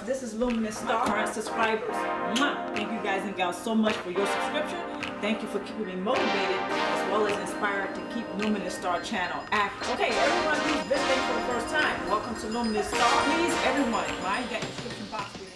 Stars. This is Luminousz Star. Current subscribers. Thank you guys and gals so much for your subscription. Thank you for keeping me motivated as well as inspired to keep Luminousz Star channel active. Okay, everyone who's visiting for the first time, welcome to Luminousz Star. Please, everyone, right? That description box below.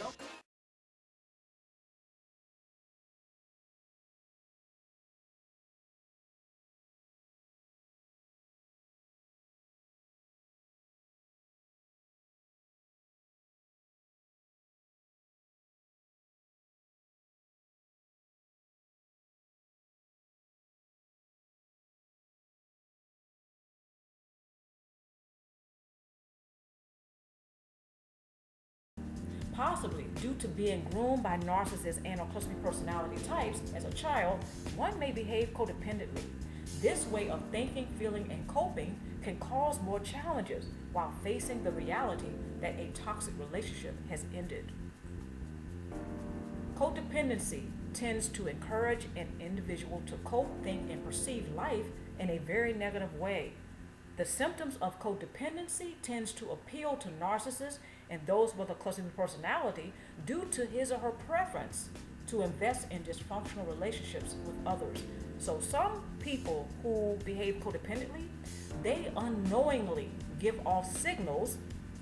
Possibly due to being groomed by narcissists and or cluster personality types as a child, one may behave codependently. This way of thinking, feeling, and coping can cause more challenges while facing the reality that a toxic relationship has ended. Codependency tends to encourage an individual to cope, think, and perceive life in a very negative way. The symptoms of codependency tends to appeal to narcissists and those with a cluster personality due to his or her preference to invest in dysfunctional relationships with others. So some people who behave codependently, they unknowingly give off signals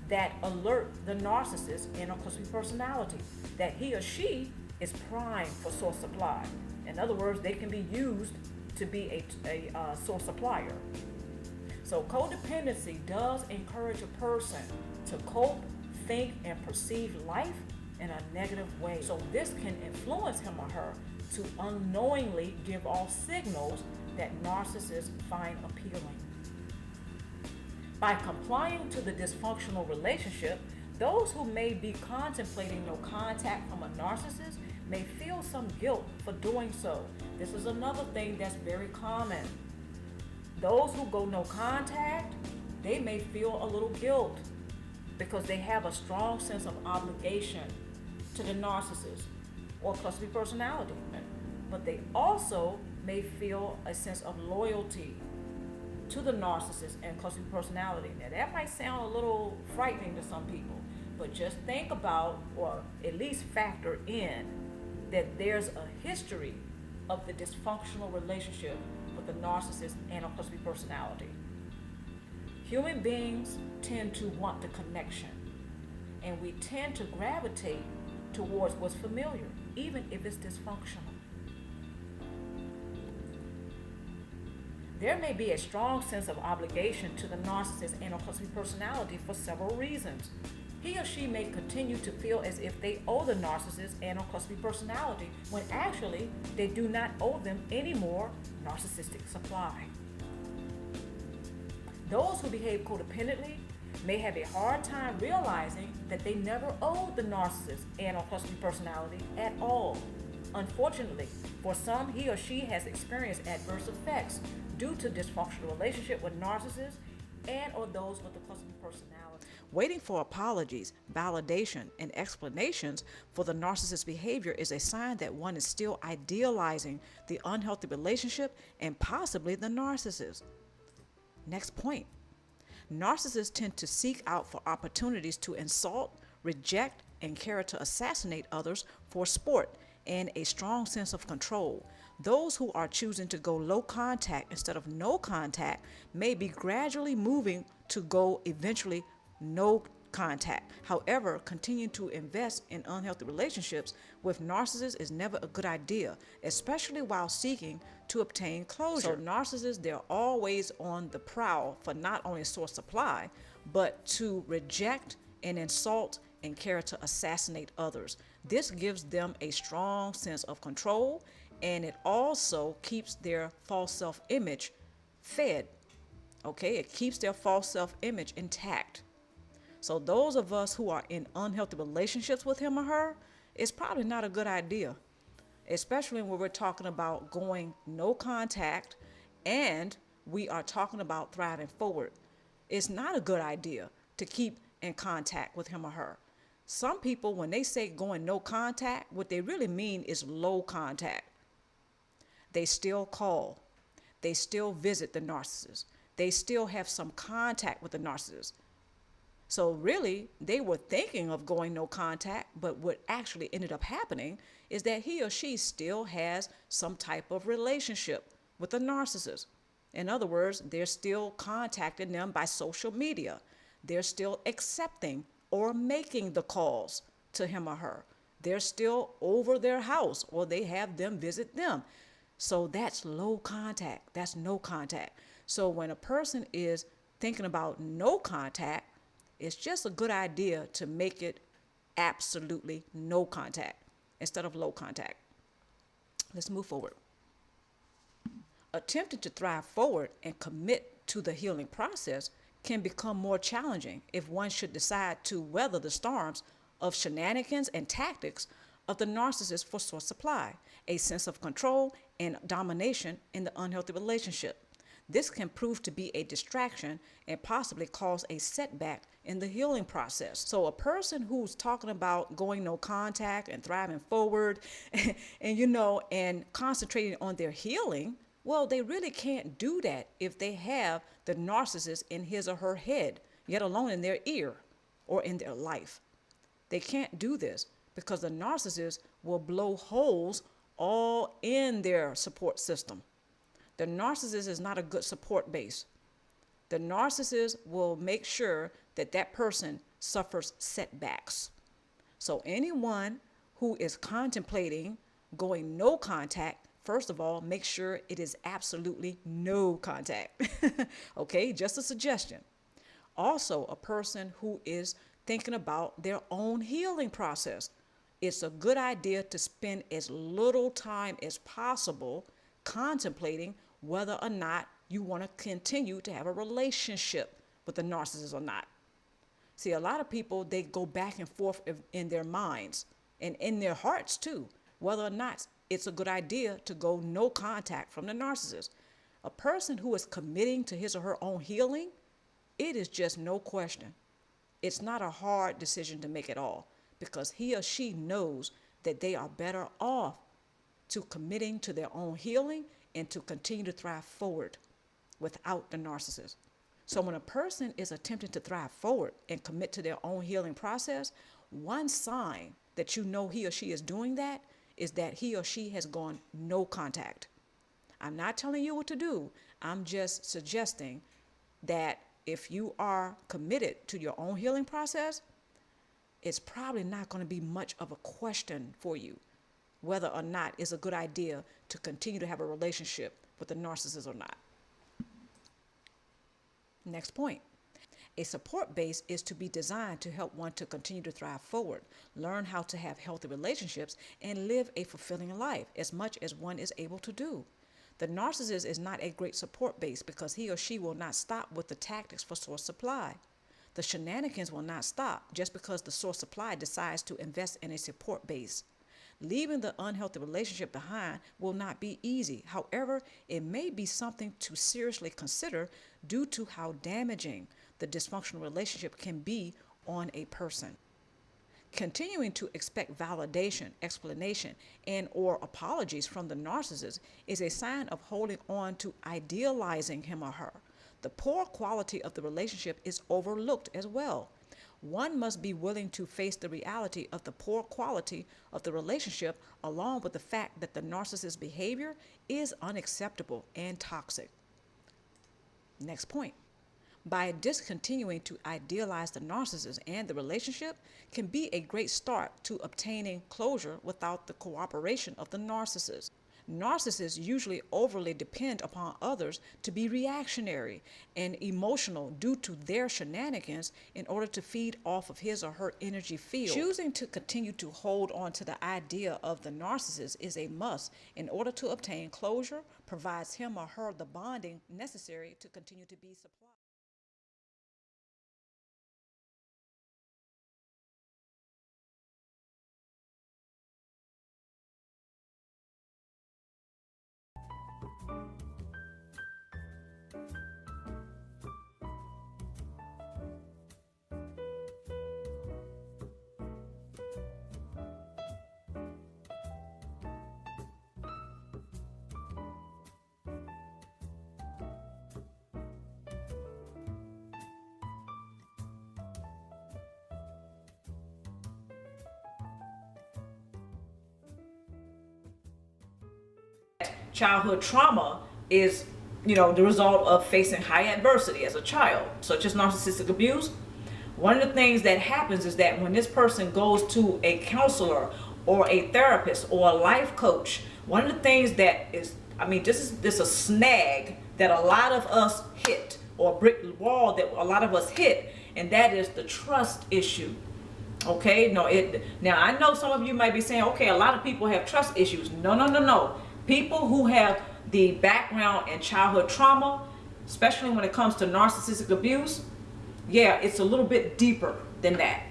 that alert the narcissist and a cluster personality that he or she is primed for source supply. In other words, they can be used to be a source supplier. So codependency does encourage a person to cope, think, and perceive life in a negative way. So this can influence him or her to unknowingly give off signals that narcissists find appealing. By complying to the dysfunctional relationship, those who may be contemplating no contact from a narcissist may feel some guilt for doing so. This is another thing that's very common. Those who go no contact, they may feel a little guilt because they have a strong sense of obligation to the narcissist or cluster personality. But they also may feel a sense of loyalty to the narcissist and cluster personality. Now that might sound a little frightening to some people, but just think about, or at least factor in, that there's a history of the dysfunctional relationship with the narcissist and a cluster personality. Human beings tend to want the connection, and we tend to gravitate towards what's familiar, even if it's dysfunctional. There may be a strong sense of obligation to the narcissist and or cluster personality for several reasons. He or she may continue to feel as if they owe the narcissist and or cluster personality when actually they do not owe them any more narcissistic supply. Those who behave codependently may have a hard time realizing that they never owed the narcissist and or cluster personality at all. Unfortunately, for some, he or she has experienced adverse effects due to dysfunctional relationship with narcissists and or those with the cluster personality. Waiting for apologies, validation, and explanations for the narcissist's behavior is a sign that one is still idealizing the unhealthy relationship and possibly the narcissist. Next point. Narcissists tend to seek out for opportunities to insult, reject, and character assassinate others for sport and a strong sense of control. Those who are choosing to go low contact instead of no contact may be gradually moving to go eventually no contact. However, continuing to invest in unhealthy relationships with narcissists is never a good idea, especially while seeking to obtain closure. So narcissists, they're always on the prowl for not only source supply, but to reject and insult and character assassinate others. This gives them a strong sense of control, and it also keeps their false self-image fed. Okay, it keeps their false self-image intact. So those of us who are in unhealthy relationships with him or her, it's probably not a good idea, especially when we're talking about going no contact and we are talking about thriving forward. It's not a good idea to keep in contact with him or her. Some people, when they say going no contact, what they really mean is low contact. They still call. They still visit the narcissist. They still have some contact with the narcissist. So really, they were thinking of going no contact, but what actually ended up happening is that he or she still has some type of relationship with the narcissist. In other words, they're still contacting them by social media. They're still accepting or making the calls to him or her. They're still over their house or they have them visit them. So that's low contact. That's no contact. So when a person is thinking about no contact, it's just a good idea to make it absolutely no contact instead of low contact. Let's move forward. Attempting to thrive forward and commit to the healing process can become more challenging if one should decide to weather the storms of shenanigans and tactics of the narcissist for source supply, a sense of control and domination in the unhealthy relationship. This can prove to be a distraction and possibly cause a setback in the healing process. So a person who's talking about going no contact and thriving forward and concentrating on their healing, well, they really can't do that if they have the narcissist in his or her head, yet alone in their ear or in their life. They can't do this because the narcissist will blow holes all in their support system. The narcissist is not a good support base. The narcissist will make sure that that person suffers setbacks. So anyone who is contemplating going no contact, first of all, make sure it is absolutely no contact. Okay, just a suggestion. Also, a person who is thinking about their own healing process, it's a good idea to spend as little time as possible contemplating whether or not you want to continue to have a relationship with the narcissist or not. See, a lot of people, they go back and forth in their minds and in their hearts too, whether or not it's a good idea to go no contact from the narcissist. A person who is committing to his or her own healing, it is just no question. It's not a hard decision to make at all because he or she knows that they are better off to committing to their own healing and to continue to thrive forward without the narcissist. So when a person is attempting to thrive forward and commit to their own healing process, one sign that you know he or she is doing that is that he or she has gone no contact. I'm not telling you what to do. I'm just suggesting that if you are committed to your own healing process, it's probably not going to be much of a question for you whether or not it's a good idea to continue to have a relationship with the narcissist or not. Next point. A support base is to be designed to help one to continue to thrive forward, learn how to have healthy relationships, and live a fulfilling life as much as one is able to do. The narcissist is not a great support base because he or she will not stop with the tactics for source supply. The shenanigans will not stop just because the source supply decides to invest in a support base. Leaving the unhealthy relationship behind will not be easy. However, it may be something to seriously consider due to how damaging the dysfunctional relationship can be on a person. Continuing to expect validation, explanation, and or apologies from the narcissist is a sign of holding on to idealizing him or her. The poor quality of the relationship is overlooked as well. One must be willing to face the reality of the poor quality of the relationship along with the fact that the narcissist's behavior is unacceptable and toxic. Next point. By discontinuing to idealize the narcissist and the relationship can be a great start to obtaining closure without the cooperation of the narcissist. Narcissists usually overly depend upon others to be reactionary and emotional due to their shenanigans in order to feed off of his or her energy field. Choosing to continue to hold on to the idea of the narcissist is a must in order to obtain closure, provides him or her the bonding necessary to continue to be supplied. childhood trauma is, the result of facing high adversity as a child, such as narcissistic abuse. One of the things that happens is that when this person goes to a counselor or a therapist or a life coach, one of the things that is, this is a snag that a lot of us hit, or a brick wall that a lot of us hit, and that is the trust issue. Okay, now I know some of you might be saying, okay, a lot of people have trust issues. No. People who have the background in childhood trauma, especially when it comes to narcissistic abuse, yeah, it's a little bit deeper than that.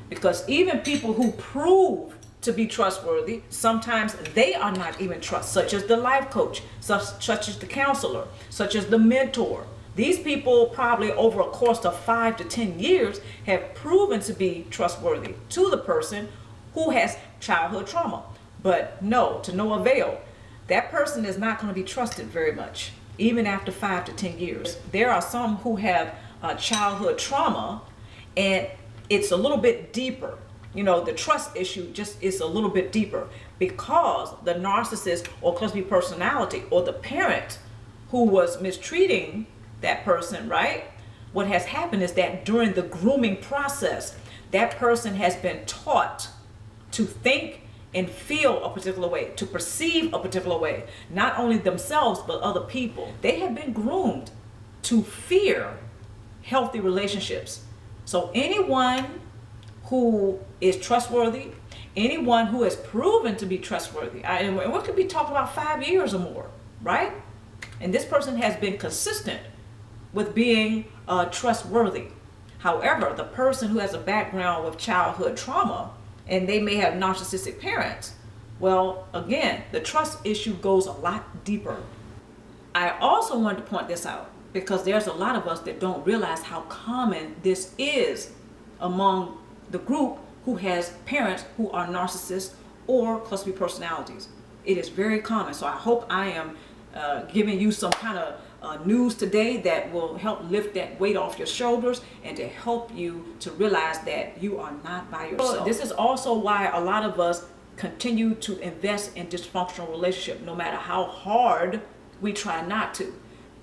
Because even people who prove to be trustworthy, sometimes they are not even trust, such as the life coach, such as the counselor, such as the mentor. These people probably over a course of 5 to 10 years have proven to be trustworthy to the person who has childhood trauma. But no, to no avail. That person is not going to be trusted very much, even after 5 to 10 years. There are some who have childhood trauma, and it's a little bit deeper. The trust issue just is a little bit deeper, because the narcissist or cluster B personality or the parent who was mistreating that person, right? What has happened is that during the grooming process, that person has been taught to think and feel a particular way, to perceive a particular way, not only themselves, but other people. They have been groomed to fear healthy relationships. So anyone who is trustworthy, anyone who has proven to be trustworthy, and what could be talked about 5 years or more, right? And this person has been consistent with being trustworthy. However, the person who has a background with childhood trauma, and they may have narcissistic parents, well, again, the trust issue goes a lot deeper. I also wanted to point this out because there's a lot of us that don't realize how common this is among the group who has parents who are narcissists or cluster B personalities. It is very common. So I hope I am giving you some kind of news today that will help lift that weight off your shoulders and to help you to realize that you are not by yourself. This is also why a lot of us continue to invest in dysfunctional relationship, no matter how hard we try not to,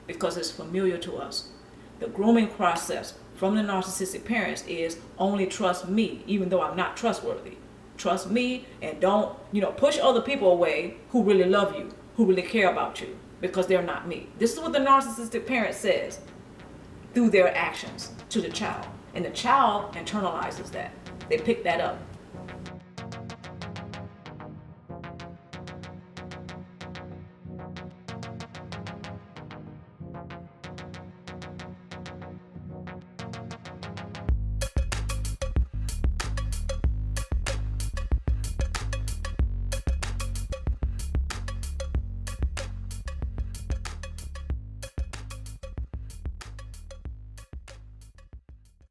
because it's familiar to us. The grooming process from the narcissistic parents is only trust me, even though I'm not trustworthy. Trust me, and don't, push other people away who really love you, who really care about you, because they're not me. This is what the narcissistic parent says through their actions to the child. And the child internalizes that. They pick that up.